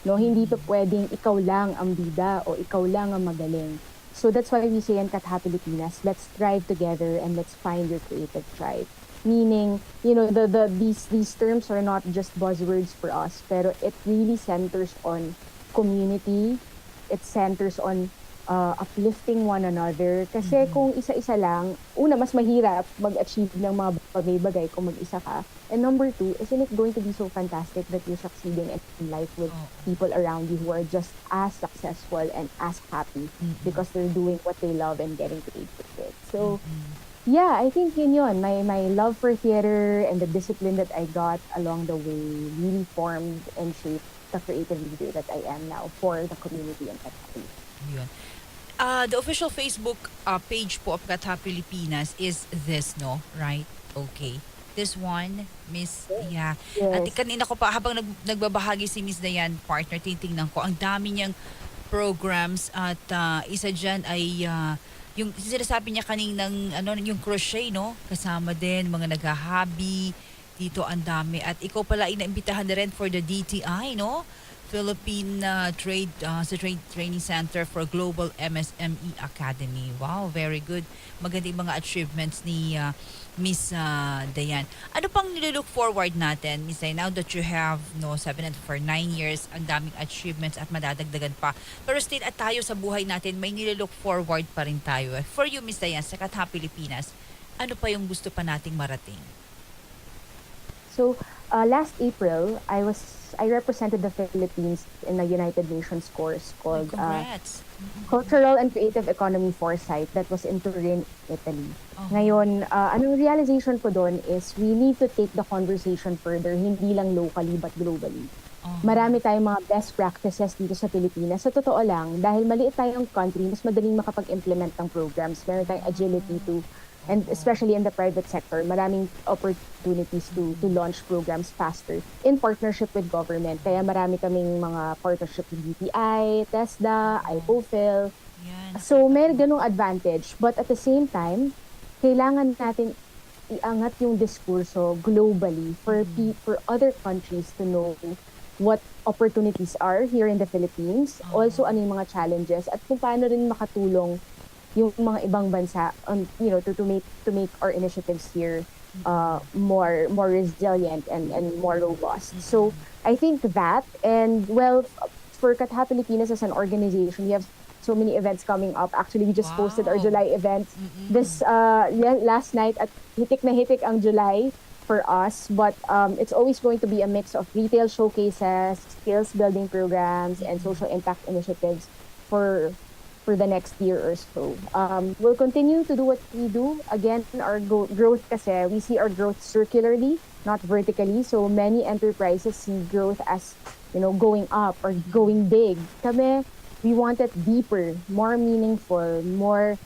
No, hindi pa pwedeng ikaw lang ang bida o ikaw lang ang magaling. So that's why we say in Katha Pilipinas, let's thrive together and let's find your creative tribe. Meaning, these terms are not just buzzwords for us, pero it really centers on community. It centers on uplifting one another. Kasi kung isa-isa lang, una, mas mahirap mag-achieve ng mga bagay-bagay kung mag-isa ka. And number two, isn't it going to be so fantastic that you're succeeding in life with people around you who are just as successful and as happy because they're doing what they love and getting paid for it. So, yeah, I think yun. My love for theater and the discipline that I got along the way really formed and shaped the creative leader that I am now for the community and Katha. Yun. The official Facebook page po of Katha Pilipinas is this, no? Right? Okay. This one, Miss, yeah. Yes. At kanina ko pa, habang nagbabahagi si Miss Dayan, partner, titingnan ko, ang dami niyang programs at isa dyan ay yung sinasabi niya kaninang yung crochet, no? Kasama din, mga naghahabi, dito ang dami. At ikaw pala inaimbitahan na rin for the DTI, no? Philippine Trade Training Center for Global MSME Academy. Wow, very good. Maganda yung mga achievements ni Miss Dayan. Ano pang nilook forward natin, Miss Dayan, now that you have 7 and for 9 years, ang daming achievements at madadagdagan pa. Pero still at tayo sa buhay natin, may nilook forward pa rin tayo. For you, Miss Dayan, sa Katha Pilipinas, ano pa yung gusto pa nating marating? So, last April, I represented the Philippines in a United Nations course called Congrats. Cultural and Creative Economy Foresight that was in Turin, Italy. Ngayon, anong realization ko doon is we need to take the conversation further, hindi lang locally but globally. Marami tayong mga best practices dito sa Pilipinas. Sa totoo lang, dahil maliit tayong country, mas madaling makapag-implement ng programs. Meron tayong agility to, and especially in the private sector, maraming opportunities to launch programs faster in partnership with government. Kaya marami kaming mga partnership with BPI, TESDA, IPOFIL. So may ganung advantage. But at the same time, kailangan natin iangat yung diskurso globally for other countries to know what opportunities are here in the Philippines, also ano yung mga challenges, at kung paano rin makatulong yung mga ibang bansa on, to make our initiatives here more resilient and more robust. So I think that, and well, for Katha Pilipinas as an organization, we have so many events coming up. Actually, we just posted our July events this last night, at hitik na hitik ang July for us, but it's always going to be a mix of retail showcases, skills building programs, and social impact initiatives for the next year or so. We'll continue to do what we do. Again, our growth kasi, we see our growth circularly, not vertically. So many enterprises see growth as, going up or going big. Kami, we want it deeper, more meaningful, more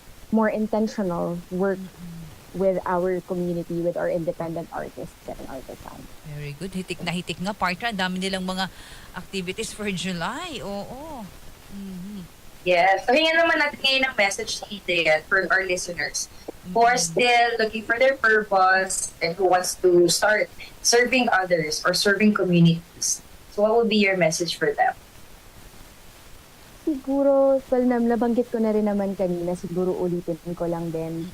intentional work with our community, with our independent artists and artisans. Very good. Hitik na hitik nga, partner. Ang dami nilang mga activities for July. Oo. Yes. So, hingan naman natin ngayon ng message dito for our listeners who are still looking for their purpose and who wants to start serving others or serving communities. So, what would be your message for them? Siguro, nabanggit ko na rin naman kanina, siguro ulitin ko lang din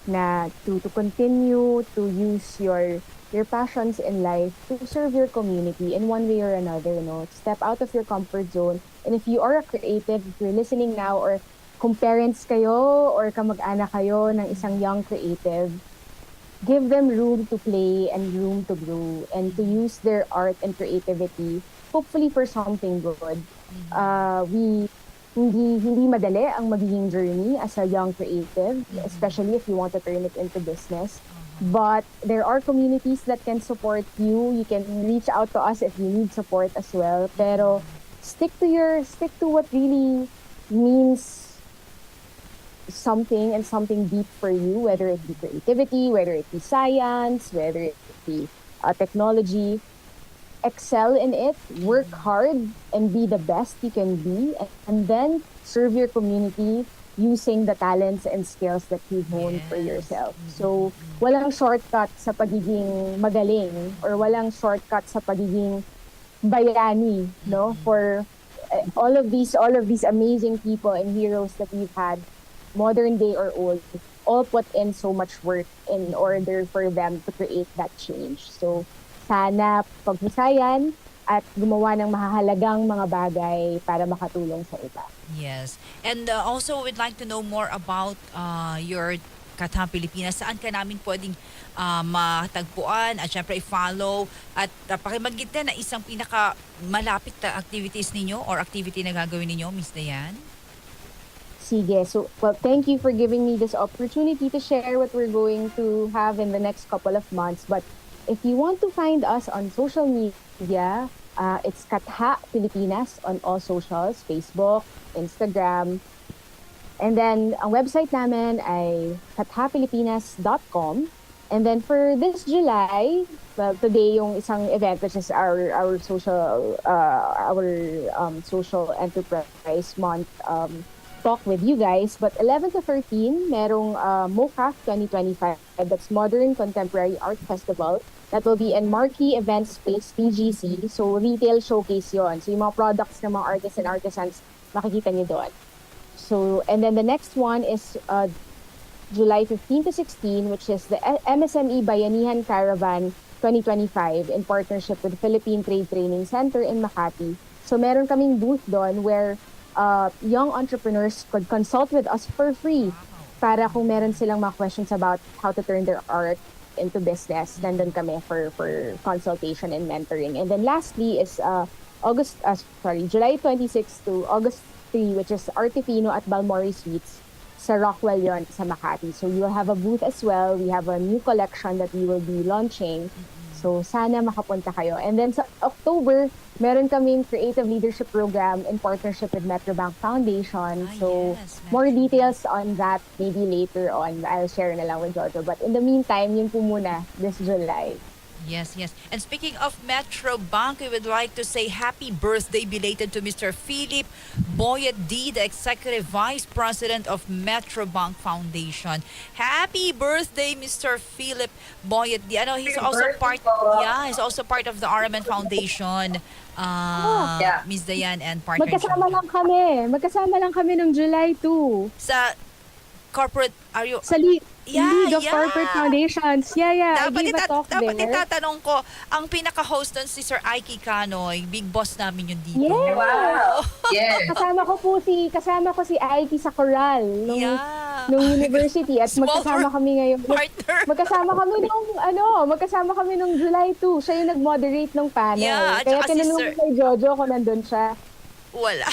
na to continue to use your passions in life to serve your community in one way or another, step out of your comfort zone. And if you are a creative, if you're listening now, or kung parents kayo or kamag-anak kayo ng isang young creative, give them room to play and room to grow and to use their art and creativity, hopefully for something good. Hindi madali ang magiging journey as a young creative, especially if you want to turn it into business. But there are communities that can support you. You can reach out to us if you need support as well. Pero stick to what really means something and something deep for you, whether it be creativity, whether it be science, whether it be technology. Excel in it, work hard, and be the best you can be, and then serve your community using the talents and skills that you've honed for yourself. So, walang shortcut sa pagiging magaling, or walang shortcut sa pagiging bayani, for all of these amazing people and heroes that we've had, modern day or old, all put in so much work in order for them to create that change. So, sana paghusayan at gumawa ng mahahalagang mga bagay para makatulong sa iba. Yes. And also, we'd like to know more about your Katha Pilipinas. Saan ka namin pwedeng matagpuan at syempre i-follow at pakibanggit na isang pinaka malapit na activities ninyo or activity na gagawin ninyo, Miss Dayan? Sige. So, well, thank you for giving me this opportunity to share what we're going to have in the next couple of months. But if you want to find us on social media, it's Katha Pilipinas on all socials, Facebook, Instagram. And then, ang website namin ay kathapilipinas.com. And then for this July, well, today yung isang event which is our social social enterprise month talk with you guys. But 11 to 13, merong MOCAF 2025. That's Modern Contemporary Art Festival. That will be in Marquee Event Space, PGC. So, retail showcase yon. So, yung mga products ng mga artists and artisans, makikita niyo doon. So, and then the next one is July 15 to 16, which is the MSME Bayanihan Caravan 2025 in partnership with Philippine Trade Training Center in Makati. So, meron kaming booth doon where young entrepreneurs could consult with us for free para kung meron silang mga questions about how to turn their art into business, nandun kami for consultation and mentoring. And then lastly is July 26 to August 3, which is Artifino at Balmori Suites sa Rockwell yon sa Makati. So you'll have a booth as well. We have a new collection that we will be launching. So sana makapunta kayo. And then sa October, meron kaming creative leadership program in partnership with Metrobank Foundation. So more details on that maybe later on. I'll share na lang with Jojo. But in the meantime, yun po muna this July. Yes, yes. And speaking of Metro Bank, we would like to say happy birthday belated to Mr. Philip Boyet D, the Executive Vice President of Metro Bank Foundation. Happy birthday, Mr. Philip Boyet D. Ano, he's also part. Yeah, he's also part of the RMN Foundation. Miss Dayan and partner. Magkasama lang kami nung July 2. Sa corporate, are you? Sa League of Corporate Foundations. Dapat itatanong ko, ang pinaka-host nun si Sir Aiki Kanoy, big boss namin yun dito. Yeah. Wow. Yes. Kasama ko si Aiki sa choral nung university at magkasama kami ngayon. Magkasama kami nung July 2. Siya yung nag-moderate ng panel. Yeah, kaya tinanong kay Jojo kung nandun siya. Wala.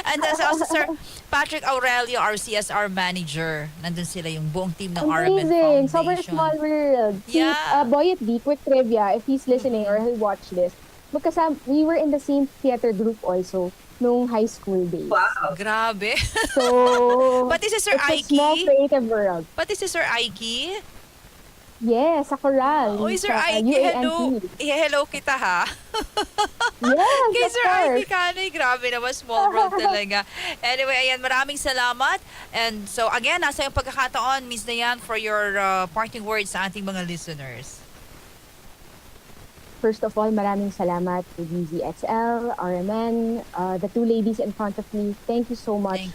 And there's also Sir Patrick Aurelio, our CSR manager. Nandun sila yung buong team ng RMN Foundation. Sobrang small world. Boyet D, quick trivia, if he's listening or he'll watch this, we were in the same theater group also nung high school days. Wow. Grabe. So, Pati si Sir it's a small creative world. Pati si Sir Aiki? Yes, sa choral. Uy, Sir Aiki, hello. Hello kita, ha? Yes, kay Sir Aiki Kanoy, grabe naman, small world talaga. Anyway, ayan, maraming salamat. And so, again, nasa yung pagkakataon, Miss Dayan, for your parting words sa ating mga listeners. First of all, maraming salamat to DZXL, RMN, the two ladies in front of me. Thank you so much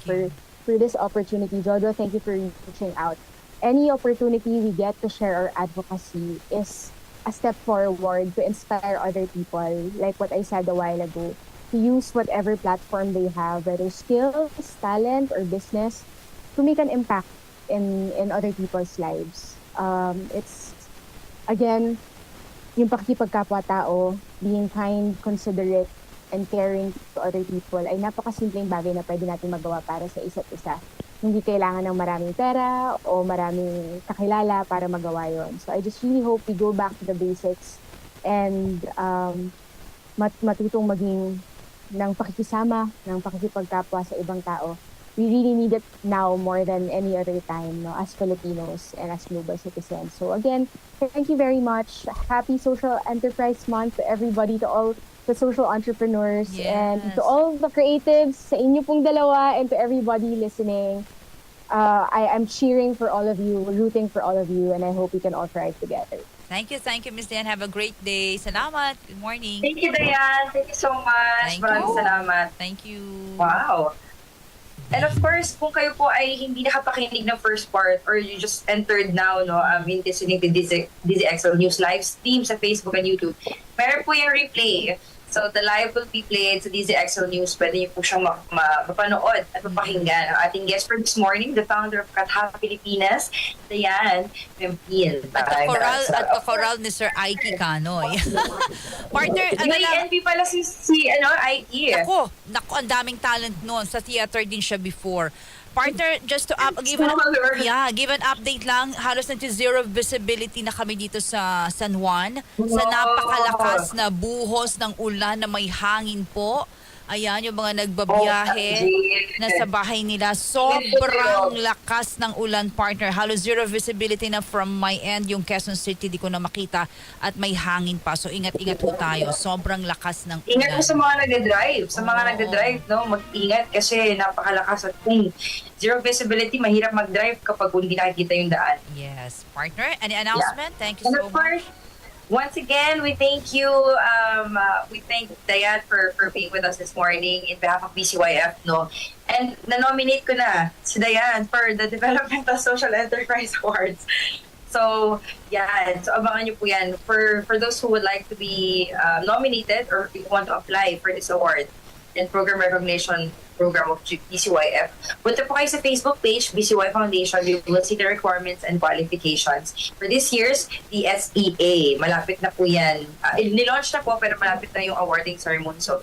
for this opportunity. Jojo, thank you for reaching out. Any opportunity we get to share our advocacy is a step forward to inspire other people, like what I said a while ago, to use whatever platform they have, whether skills, talent, or business, to make an impact in other people's lives. It's, again, yung pakikipagkapwa-tao, being kind, considerate, and caring to other people ay napakasimpleng bagay na pwede natin magawa para sa isa't isa. Hindi kailangan ng maraming pera o maraming kakilala para magawa yon. So I just really hope we go back to the basics and matutong maging ng pakikisama, ng pakikipagkapwa sa ibang tao. We really need it now more than any other time, no, as Filipinos and as global citizens. So again, thank you very much. Happy Social Enterprise Month to everybody, to all the social entrepreneurs, and to all the creatives, sa inyo pong dalawa, and to everybody listening. I'm cheering for all of you, rooting for all of you, and I hope we can all thrive together. Thank you, Miss Dayan. Have a great day. Salamat. Good morning. Thank you, Dayan. Thank you so much. Maraming salamat. Thank you. Wow. And of course, kung kayo po ay hindi nakapakinig ng first part or you just entered now, in listening to DZXL News live stream sa Facebook and YouTube, meron po yung replay. So the live will be played sa DZXL News. Pwede niyo po siyang mapanood at mapakinggan. Ang ating guest for this morning, the founder of Katha Pilipinas, Dayan Pempil. At ka-choral ni Sir Aiki Kanoy. Partner, NP pala si Aiki. Naku, ang daming talent noon. Sa theater din siya before. Partner, just to give an update lang, halos zero visibility na kami dito sa San Juan. Sa napakalakas na buhos ng ulan na may hangin po. Ayan, yung mga nagbabiyahe na sa bahay nila. Sobrang lakas ng ulan, partner. Halos zero visibility na from my end. Yung Quezon City, di ko na makita. At may hangin pa. So, ingat-ingat po tayo. Sobrang lakas ng ulan. Ingat po sa mga nagdadrive. Sa mga nagdadrive, mag-ingat kasi napakalakas. At kung zero visibility, mahirap mag-drive kapag hindi nakikita yung daan. Yes. Partner, any announcement? Thank you so much. Once again, we thank you. We thank Dayan for being with us this morning in behalf of BCYF, And na-nominate ko na si Dayan for the Developmental Social Enterprise Awards. So, So abangan niyo po yan. For those who would like to be nominated or want to apply for this award, and Program Recognition Program of BCYF. Punta po kayo sa Facebook page, BCY Foundation. You will see the requirements and qualifications. For this year's DSEA, malapit na po yan. Nilaunch na po, pero malapit na yung awarding ceremony. So,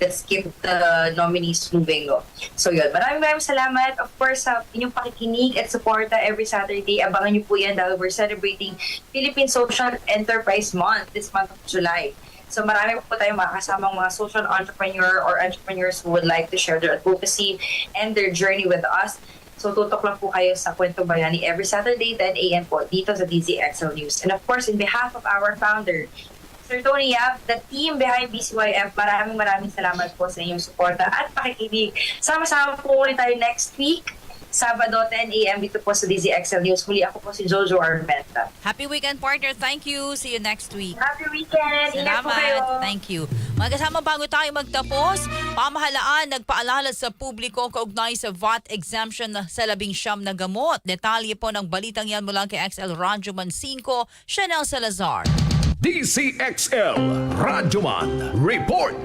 let's keep the nominees moving. No? So yun, maraming salamat. Of course, sa inyong pakikinig at suporta every Saturday. Abangan niyo po yan dahil we're celebrating Philippine Social Enterprise Month this month of July. So marami po tayong makakasamang mga social entrepreneur or entrepreneurs who would like to share their advocacy and their journey with us. So tutok lang po kayo sa Kwentong Bayani every Saturday, 10 a.m. po dito sa DZXL News. And of course, in behalf of our founder, Sir Tony Yap, the team behind BCYF, maraming salamat po sa inyong suporta at pakikinig. Sama-sama po ulit tayo next week, Sabado, 10 a.m. dito po sa DZXL News. Muli ako po si Jojo Armenta. Happy weekend, partner. Thank you. See you next week. Happy weekend. Ingat po kayo. Thank you. Mga kasama, bago tayo magtapos, pamahalaan nagpaalala sa publiko kaugnay sa VAT exemption sa 19 na gamot. Detalye po ng balitang yan mula kay XL Radyoman 5, Chanel Salazar. DZXL Radyoman Report.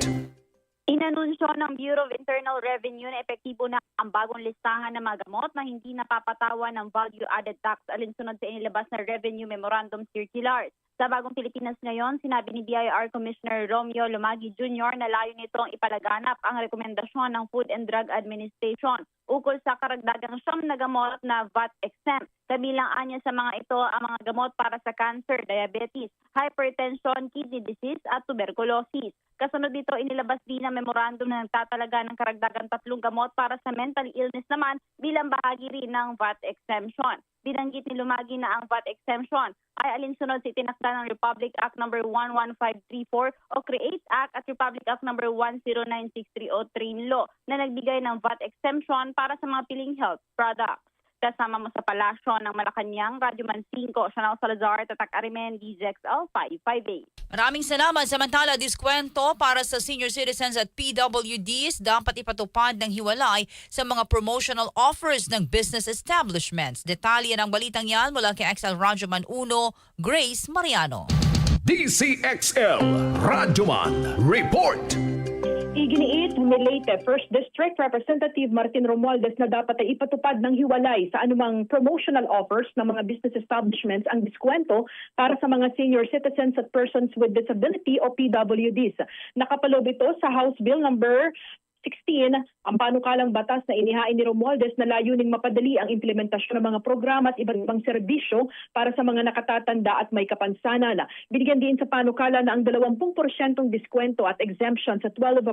Inanunsyo ng Bureau of Internal Revenue na epektibo na ang bagong listahan ng mga gamot na hindi napapatawan ng value-added tax alinsunod sa inilabas na Revenue Memorandum Circular. Sa Bagong Pilipinas ngayon, sinabi ni BIR Commissioner Romeo Lumagi Jr. na layo nitong ipalaganap ang rekomendasyon ng Food and Drug Administration ukol sa karagdagang 9 na gamot na VAT exempt. Kabilang anya sa mga ito ang mga gamot para sa cancer, diabetes, hypertension, kidney disease at tuberculosis. Kasunod dito, inilabas din ang memorandum na nagtatalaga ng karagdagang 3 gamot para sa mental illness naman bilang bahagi rin ng VAT exemption. Binanggit ni Lumagi na ang VAT exemption ay alinsunod sa itinakda ng Republic Act No. 11534 o CREATE Act at Republic Act No. 10963 o TRAIN Law na nagbigay ng VAT exemption para sa mga piling health products. Kasama mo sa palasyo ng Malacanang, Radyoman 5, Chanel Salazar, Tatak Arimen, DZXL 558. Maraming salamat. Samantala, diskwento para sa senior citizens at PWDs dapat ipatupad ng hiwalay sa mga promotional offers ng business establishments. Detalye ng balitang yan mula kay XL Radyoman 1, Grace Mariano. DZXL Radyoman Report. Iginiit ni Leyte First District Representative Martin Romualdez na dapat ay ipatupad ng hiwalay sa anumang promotional offers ng mga business establishments ang diskwento para sa mga senior citizens at persons with disability o PWDs. Nakapaloob ito sa House Bill number 16, ang panukalang batas na inihain ni Romualdez na layuning mapadali ang implementasyon ng mga programa at iba't ibang serbisyo para sa mga nakatatanda at may kapansanan. Binigyan din sa panukala na ang 20% diskwento at exemption sa 12%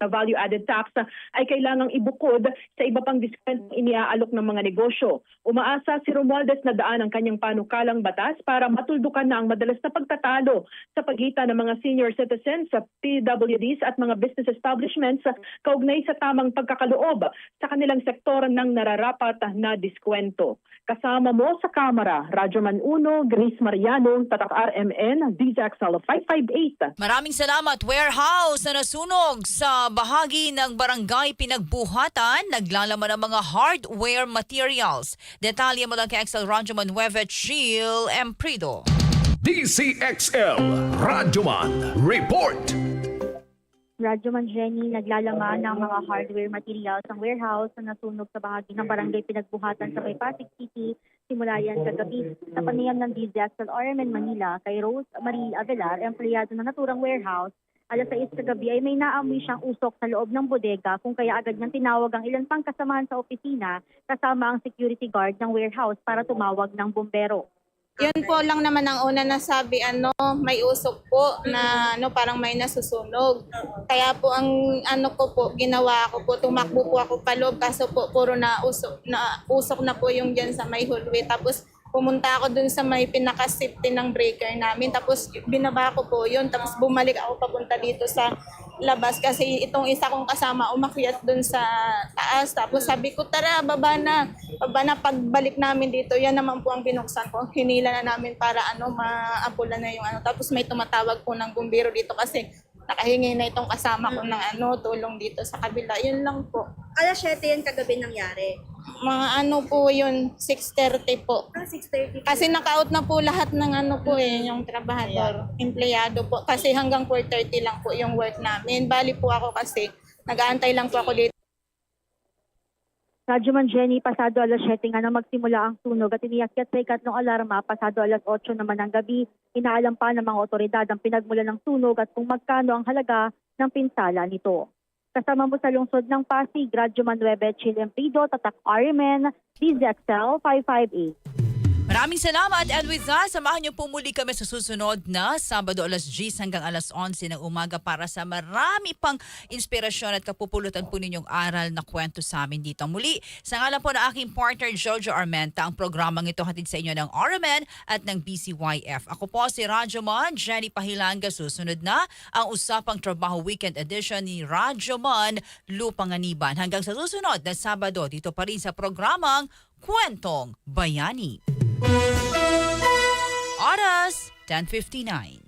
na value-added tax ay kailangang ibukod sa iba pang diskwento iniaalok ng mga negosyo. Umaasa si Romualdez na daan ang kanyang panukalang batas para matuldukan na ang madalas na pagtatalo sa pagitan ng mga senior citizens, PWDs at mga business establishments kaugnay sa tamang pagkakaloob sa kanilang sektor ng nararapat na diskwento. Kasama mo sa Kamara, Radyoman 1, Grace Mariano, Tatak RMN, DZXL 558. Maraming salamat. Warehouse na nasunog sa bahagi ng barangay Pinagbuhatan, naglalaman ng mga hardware materials. Detalye mula kay XL Radyoman 9, Chill Emprido. DZXL Radyoman Report. Radyoman Jenny, naglalaman ng mga hardware materials ang warehouse na nasunog sa bahagi ng barangay Pinagbuhatan sa Pasig City. Simula yan kagabi sa panayam ng DZXL RMN Manila kay Rose Marie Avelar, empleyado ng naturang warehouse. Alas 6 kagabi ay may naamoy siyang usok sa loob ng bodega kung kaya agad niyang tinawag ang ilan pang kasamahan sa opisina kasama ang security guard ng warehouse para tumawag ng bumbero. Yun po lang naman ang una nasabi, may usok po na parang may nasusunog. Kaya po ang ginawa ko po, tumakbo po ako paloob kaso po puro usok na po yung dyan sa may hallway. Tapos pumunta ako dun sa may pinaka-safety ng breaker namin. Tapos binaba ko po yun. Tapos bumalik ako papunta dito sa labas kasi itong isa kong kasama umakyat dun sa taas. Tapos sabi ko, tara, baba na. Pagbalik namin dito, yan naman po ang binuksan ko. Hinila na namin para maapula na yung Tapos may tumatawag po ng bumbero dito kasi nakahingi na itong kasama ko ng tulong dito sa kabila. Yun lang po. Alas 7 yan kagabi nangyari. Mga ano po yun, 6:30 po. 6:30. Kasi naka-out na po lahat ng ano po yung trabahador, empleyado po. Kasi hanggang 4:30 lang po yung work namin. Bali po ako kasi, nag-aantay lang po ako dito. Radyo Man Jenny, pasado alas 7 nga na magsimula ang sunog at iniakyat sa ikatlong alarma, pasado alas 8 naman ng gabi. Inaalam pa ng mga otoridad ang pinagmula ng sunog at kung magkano ang halaga ng pinsala nito. Kasama mo sa lungsod ng Pasig, Radyo Man Chile Empido, Tatak RMN, DZXL 558. Maraming salamat, and with that, samahan niyo po muli kami sa susunod na Sabado alas 10 hanggang alas 11 ng umaga para sa marami pang inspirasyon at kapupulutan po ninyong aral na kwento sa amin dito. Muli, sa ngalan po ng aking partner Jojo Armenta, ang programang ito hatid sa inyo ng RMN at ng BCYF. Ako po si Radyo Man, Jenny Pahilanga. Susunod na ang Usapang Trabaho Weekend Edition ni Radyo Man, Lupanganiban. Hanggang sa susunod na Sabado, dito pa rin sa programang Kwentong Bayani. Oras 10:59.